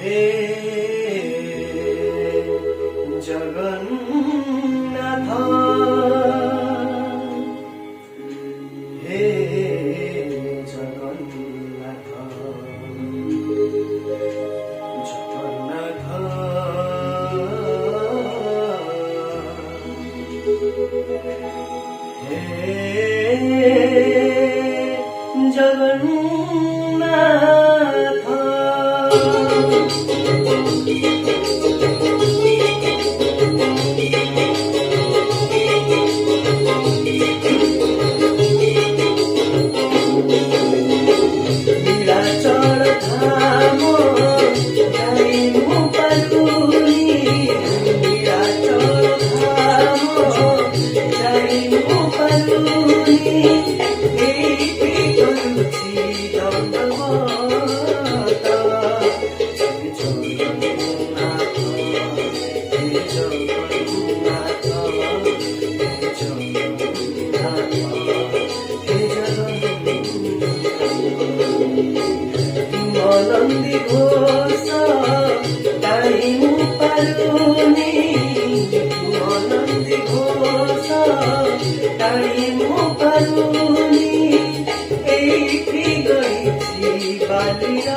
হে জগন্নাথ, হে জগন্নাথ, জগন্নাথ, হে জগন্নাথ। নীলাচল ধাম যাই মু পালুনি, নীলাচল ধাম যাই মু পালুনি, এইটি করুছি দণ্ডবত। হে জগন্নাথ, হে জগন্নাথ, হে জগন্নাথ, হে মনন্দী ঘোষ তাই মু পালুনি, মনন্দী ঘোষ তাই মু পালুনি, এইটি গইছি বালির